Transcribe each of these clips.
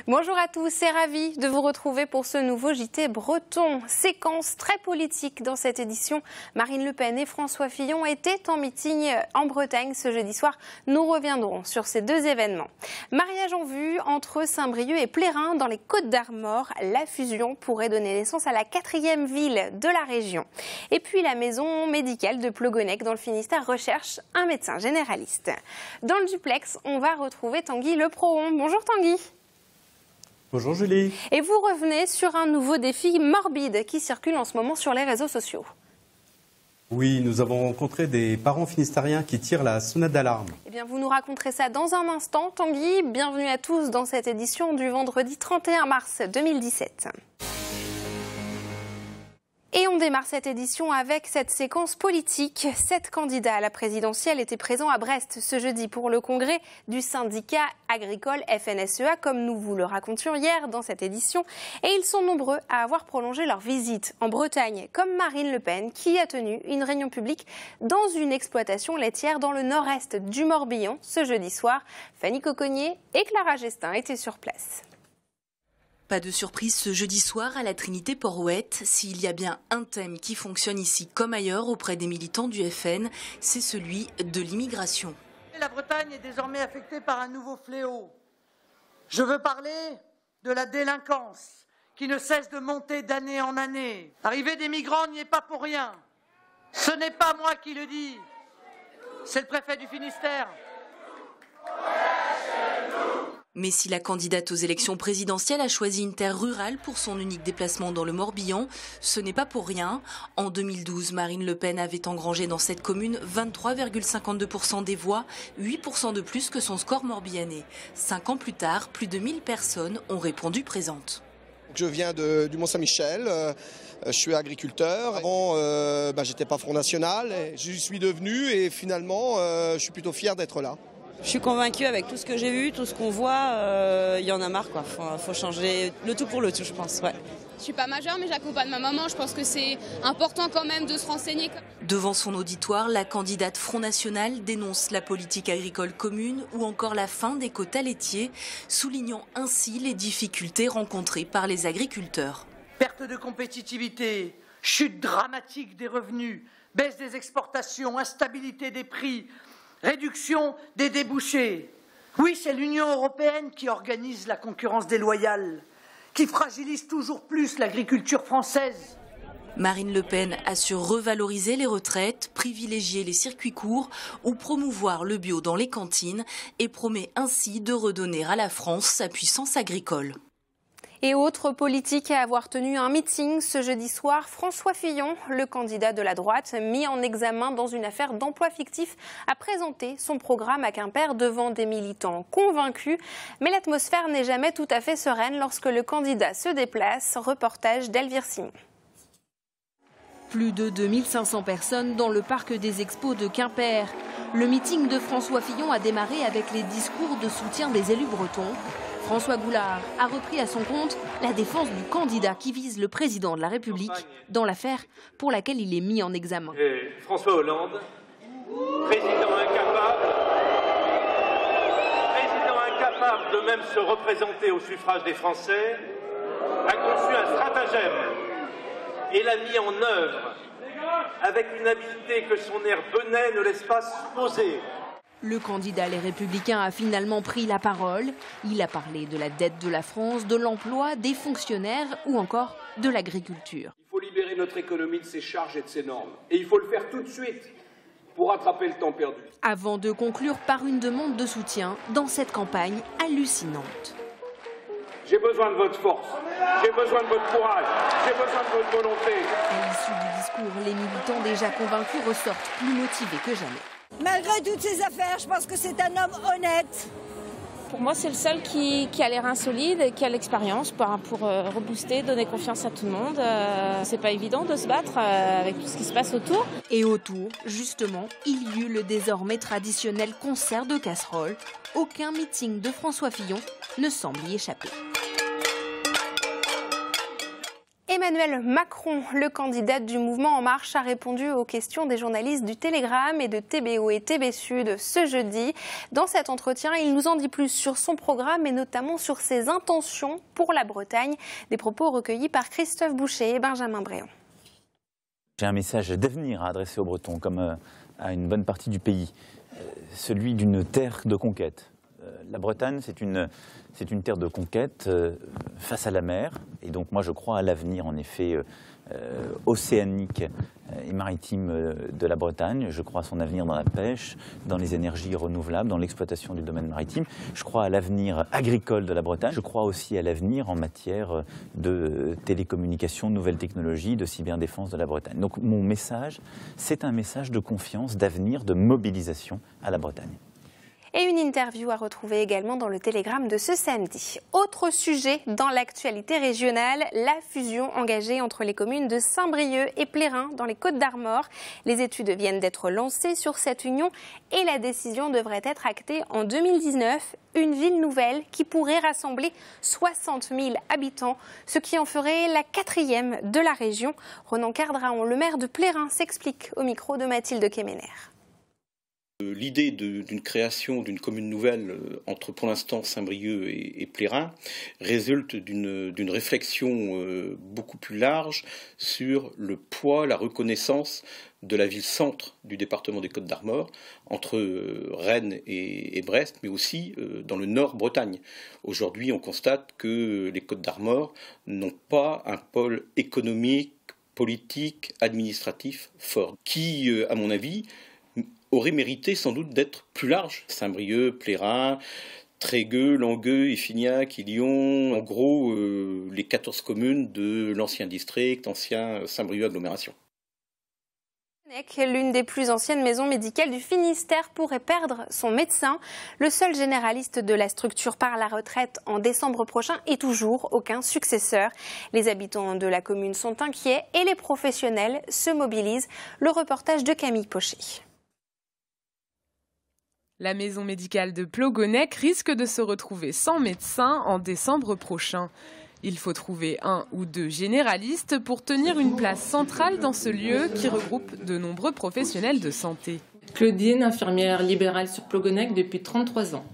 Bonjour à tous et ravi de vous retrouver pour ce nouveau JT breton. Séquence très politique dans cette édition. Marine Le Pen et François Fillon étaient en meeting en Bretagne ce jeudi soir. Nous reviendrons sur ces deux événements. Mariage en vue entre Saint-Brieuc et Plérin dans les Côtes-d'Armor. La fusion pourrait donner naissance à la 4e ville de la région. Et puis la maison médicale de Plogonec dans le Finistère recherche un médecin généraliste. Dans le duplex, on va retrouver Tanguy Le Prohon. Bonjour Tanguy. Bonjour Julie. Et vous revenez sur un nouveau défi morbide qui circule en ce moment sur les réseaux sociaux. Oui, nous avons rencontré des parents finistériens qui tirent la sonnette d'alarme. Eh bien, vous nous raconterez ça dans un instant. Tanguy, bienvenue à tous dans cette édition du vendredi 31 mars 2017. Et on démarre cette édition avec cette séquence politique. 7 candidats à la présidentielle étaient présents à Brest ce jeudi pour le congrès du syndicat agricole FNSEA, comme nous vous le racontions hier dans cette édition. Et ils sont nombreux à avoir prolongé leur visite en Bretagne, comme Marine Le Pen, qui a tenu une réunion publique dans une exploitation laitière dans le nord-est du Morbihan ce jeudi soir. Fanny Cocognier et Clara Gestin étaient sur place. Pas de surprise ce jeudi soir à la Trinité-Porrouët. S'il y a bien un thème qui fonctionne ici comme ailleurs auprès des militants du FN, c'est celui de l'immigration. La Bretagne est désormais affectée par un nouveau fléau. Je veux parler de la délinquance qui ne cesse de monter d'année en année. L'arrivée des migrants n'y est pas pour rien. Ce n'est pas moi qui le dis, c'est le préfet du Finistère. Mais si la candidate aux élections présidentielles a choisi une terre rurale pour son unique déplacement dans le Morbihan, ce n'est pas pour rien. En 2012, Marine Le Pen avait engrangé dans cette commune 23,52% des voix, 8% de plus que son score morbihanais. 5 ans plus tard, plus de 1000 personnes ont répondu présentes. Je viens du Mont-Saint-Michel, je suis agriculteur. Avant, j'étais pas Front National, je suis devenu et finalement, je suis plutôt fier d'être là. Je suis convaincue avec tout ce que j'ai vu, tout ce qu'on voit, il y en a marre quoi. Faut changer le tout pour le tout, je pense. Ouais. Je suis pas majeure mais j'accompagne ma maman, je pense que c'est important quand même de se renseigner. Devant son auditoire, la candidate Front National dénonce la politique agricole commune ou encore la fin des quotas laitiers, soulignant ainsi les difficultés rencontrées par les agriculteurs. Perte de compétitivité, chute dramatique des revenus, baisse des exportations, instabilité des prix, réduction des débouchés. Oui, c'est l'Union européenne qui organise la concurrence déloyale, qui fragilise toujours plus l'agriculture française. Marine Le Pen assure revaloriser les retraites, privilégier les circuits courts ou promouvoir le bio dans les cantines et promet ainsi de redonner à la France sa puissance agricole. Et autre politique à avoir tenu un meeting ce jeudi soir, François Fillon, le candidat de la droite, mis en examen dans une affaire d'emploi fictif, a présenté son programme à Quimper devant des militants convaincus. Mais l'atmosphère n'est jamais tout à fait sereine lorsque le candidat se déplace. Reportage d'Elvire Simon. Plus de 2500 personnes dans le parc des Expos de Quimper. Le meeting de François Fillon a démarré avec les discours de soutien des élus bretons. François Goulard a repris à son compte la défense du candidat qui vise le président de la République dans l'affaire pour laquelle il est mis en examen. Et François Hollande, président incapable de même se représenter au suffrage des Français, a conçu un stratagème et l'a mis en œuvre avec une habileté que son air benet ne laisse pas supposer. Le candidat Les Républicains a finalement pris la parole. Il a parlé de la dette de la France, de l'emploi, des fonctionnaires ou encore de l'agriculture. Il faut libérer notre économie de ses charges et de ses normes. Et il faut le faire tout de suite pour rattraper le temps perdu. Avant de conclure par une demande de soutien dans cette campagne hallucinante. J'ai besoin de votre force, j'ai besoin de votre courage, j'ai besoin de votre volonté. À l'issue du discours, les militants déjà convaincus ressortent plus motivés que jamais. Malgré toutes ces affaires, je pense que c'est un homme honnête. Pour moi, c'est le seul qui a l'air insolide et qui a l'expérience pour rebooster, donner confiance à tout le monde. C'est pas évident de se battre avec tout ce qui se passe autour. Et autour, justement, il y eut le désormais traditionnel concert de casseroles. Aucun meeting de François Fillon ne semble y échapper. Emmanuel Macron, le candidat du mouvement En Marche, a répondu aux questions des journalistes du Télégramme et de TBO et TB Sud ce jeudi. Dans cet entretien, il nous en dit plus sur son programme et notamment sur ses intentions pour la Bretagne. Des propos recueillis par Christophe Boucher et Benjamin Bréant. J'ai un message d'avenir à adresser aux Bretons, comme à une bonne partie du pays, celui d'une terre de conquête. La Bretagne, c'est une terre de conquête face à la mer. Et donc moi, je crois à l'avenir, en effet, océanique et maritime de la Bretagne. Je crois à son avenir dans la pêche, dans les énergies renouvelables, dans l'exploitation du domaine maritime. Je crois à l'avenir agricole de la Bretagne. Je crois aussi à l'avenir en matière de télécommunications, nouvelles technologies, de cyberdéfense de la Bretagne. Donc mon message, c'est un message de confiance, d'avenir, de mobilisation à la Bretagne. Et une interview à retrouver également dans le Télégramme de ce samedi. Autre sujet dans l'actualité régionale, la fusion engagée entre les communes de Saint-Brieuc et Plérin dans les Côtes-d'Armor. Les études viennent d'être lancées sur cette union et la décision devrait être actée en 2019. Une ville nouvelle qui pourrait rassembler 60 000 habitants, ce qui en ferait la 4e de la région. Ronan Cardraon, le maire de Plérin, s'explique au micro de Mathilde Kemener. L'idée d'une création d'une commune nouvelle entre, pour l'instant, Saint-Brieuc et Plérin résulte d'une réflexion beaucoup plus large sur le poids, la reconnaissance de la ville-centre du département des Côtes-d'Armor, entre Rennes et Brest, mais aussi dans le nord Bretagne. Aujourd'hui, on constate que les Côtes-d'Armor n'ont pas un pôle économique, politique, administratif fort, qui, à mon avis, aurait mérité sans doute d'être plus large. Saint-Brieuc, Plérin, Trégueux, Langueux, Effignac, Ilion, en gros les 14 communes de l'ancien district, ancien Saint-Brieuc agglomération. L'une des plus anciennes maisons médicales du Finistère pourrait perdre son médecin. Le seul généraliste de la structure part à la retraite en décembre prochain et toujours aucun successeur. Les habitants de la commune sont inquiets et les professionnels se mobilisent. Le reportage de Camille Pochet. La maison médicale de Plogonec risque de se retrouver sans médecin en décembre prochain. Il faut trouver 1 ou 2 généralistes pour tenir une place centrale dans ce lieu qui regroupe de nombreux professionnels de santé. Claudine, infirmière libérale sur Plogonec depuis 33 ans.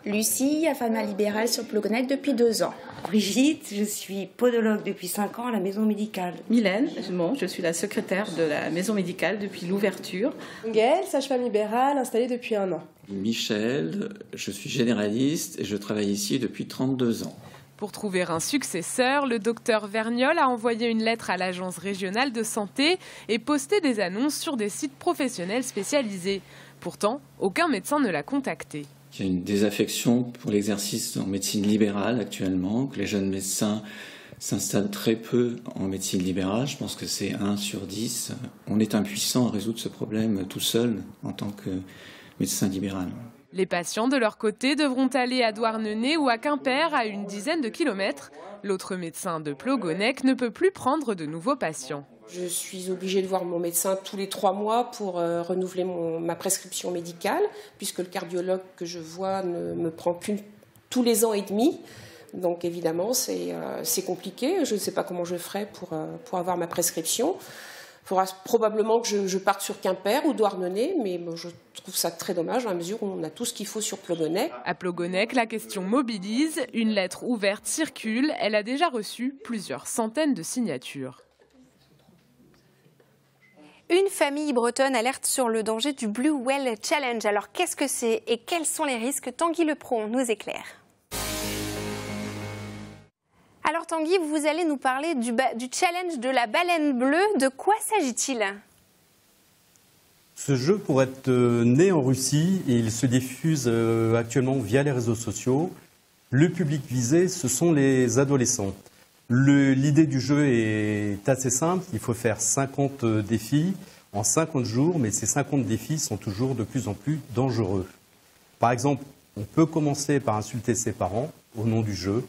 Lucie, infirmière libérale sur Plogonec depuis 2 ans. Brigitte, je suis podologue depuis 5 ans à la maison médicale. Mylène, je suis la secrétaire de la maison médicale depuis l'ouverture. Gaëlle, sage-femme libérale installée depuis 1 an. Michel, je suis généraliste et je travaille ici depuis 32 ans. Pour trouver un successeur, le docteur Vergnol a envoyé une lettre à l'agence régionale de santé et posté des annonces sur des sites professionnels spécialisés. Pourtant, aucun médecin ne l'a contacté. Il y a une désaffection pour l'exercice en médecine libérale actuellement, que les jeunes médecins s'installent très peu en médecine libérale. Je pense que c'est 1 sur 10. On est impuissant à résoudre ce problème tout seul en tant que médecin libéral. Les patients, de leur côté, devront aller à Douarnenez ou à Quimper, à une dizaine de kilomètres. L'autre médecin de Plogonec ne peut plus prendre de nouveaux patients. Je suis obligée de voir mon médecin tous les 3 mois pour renouveler ma prescription médicale, puisque le cardiologue que je vois ne me prend qu'une tous les ans et demi. Donc évidemment, c'est compliqué. Je ne sais pas comment je ferai pour avoir ma prescription. Il faudra probablement que je parte sur Quimper ou Douarnenez, mais je trouve ça très dommage dans la mesure où on a tout ce qu'il faut sur Plogonec. À Plogonec, la question mobilise. Une lettre ouverte circule. Elle a déjà reçu plusieurs centaines de signatures. Une famille bretonne alerte sur le danger du Blue Whale Challenge. Alors qu'est-ce que c'est et quels sont les risques? Tanguy Lepron nous éclaire. Alors Tanguy, vous allez nous parler du challenge de la baleine bleue. De quoi s'agit-il? Ce jeu pourrait être né en Russie et il se diffuse actuellement via les réseaux sociaux. Le public visé, ce sont les adolescents. L'idée du jeu est assez simple. Il faut faire 50 défis en 50 jours, mais ces 50 défis sont toujours de plus en plus dangereux. Par exemple, on peut commencer par insulter ses parents au nom du jeu.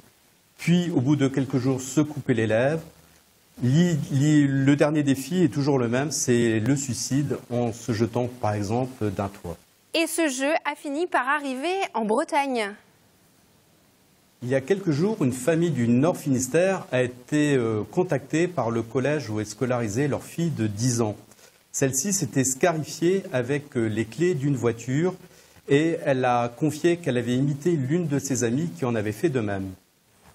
Puis, au bout de quelques jours, se couper les lèvres. Le dernier défi est toujours le même, c'est le suicide en se jetant, par exemple, d'un toit. Et ce jeu a fini par arriver en Bretagne. Il y a quelques jours, une famille du Nord Finistère a été contactée par le collège où est scolarisée leur fille de 10 ans. Celle-ci s'était scarifiée avec les clés d'une voiture et elle a confié qu'elle avait imité l'une de ses amies qui en avait fait de même.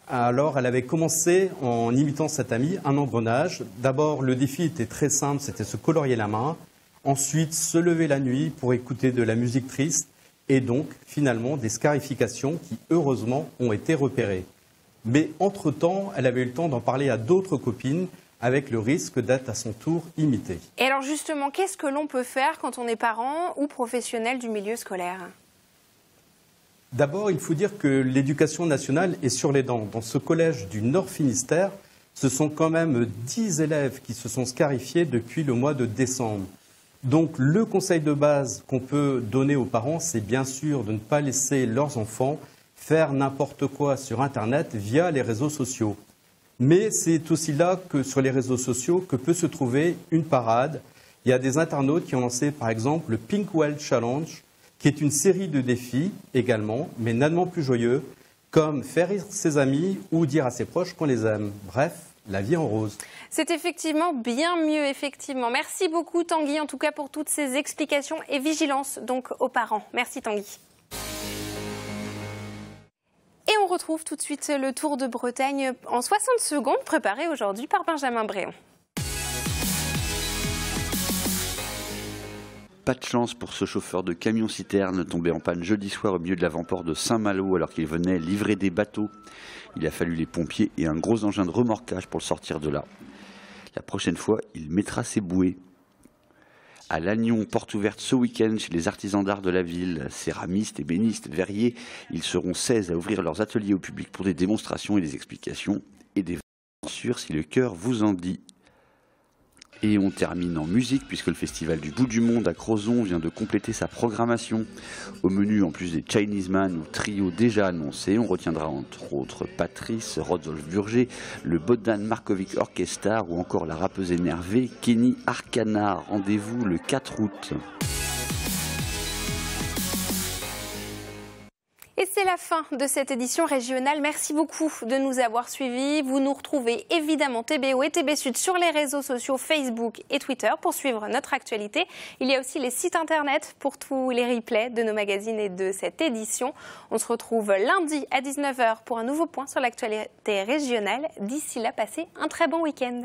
Alors, elle avait commencé en imitant cette amie un engrenage. D'abord, le défi était très simple, c'était se colorier la main. Ensuite, se lever la nuit pour écouter de la musique triste. Et donc, finalement, des scarifications qui, heureusement, ont été repérées. Mais entre-temps, elle avait eu le temps d'en parler à d'autres copines, avec le risque d'être à son tour imité. Et alors justement, qu'est-ce que l'on peut faire quand on est parent ou professionnel du milieu scolaire ? D'abord, il faut dire que l'éducation nationale est sur les dents. Dans ce collège du Nord Finistère, ce sont quand même 10 élèves qui se sont scarifiés depuis le mois de décembre. Donc le conseil de base qu'on peut donner aux parents, c'est bien sûr de ne pas laisser leurs enfants faire n'importe quoi sur Internet via les réseaux sociaux. Mais c'est aussi là que sur les réseaux sociaux que peut se trouver une parade. Il y a des internautes qui ont lancé par exemple le Pink Well Challenge, qui est une série de défis également, mais nettement plus joyeux, comme faire rire ses amis ou dire à ses proches qu'on les aime. Bref, la vie en rose. C'est effectivement bien mieux, effectivement. Merci beaucoup Tanguy, en tout cas pour toutes ces explications et vigilance donc aux parents. Merci Tanguy. Et on retrouve tout de suite le Tour de Bretagne en 60 secondes, préparé aujourd'hui par Benjamin Bréon. Pas de chance pour ce chauffeur de camion-citerne tombé en panne jeudi soir au milieu de l'avant-port de Saint-Malo alors qu'il venait livrer des bateaux. Il a fallu les pompiers et un gros engin de remorquage pour le sortir de là. La prochaine fois, il mettra ses bouées. À Lannion, porte ouverte ce week-end chez les artisans d'art de la ville, céramistes, ébénistes, verriers. Ils seront 16 à ouvrir leurs ateliers au public pour des démonstrations et des explications et des aventures si le cœur vous en dit. Et on termine en musique puisque le festival du bout du monde à Crozon vient de compléter sa programmation. Au menu, en plus des Chinese Man ou trio déjà annoncés, on retiendra entre autres Patrice, Rodolphe Burger, le Bodan Markovic Orchestra ou encore la rappeuse énervée Kenny Arcana. Rendez-vous le 4 août. Et c'est la fin de cette édition régionale. Merci beaucoup de nous avoir suivis. Vous nous retrouvez évidemment TBO et TB Sud sur les réseaux sociaux Facebook et Twitter pour suivre notre actualité. Il y a aussi les sites internet pour tous les replays de nos magazines et de cette édition. On se retrouve lundi à 19h pour un nouveau point sur l'actualité régionale. D'ici là, passez un très bon week-end.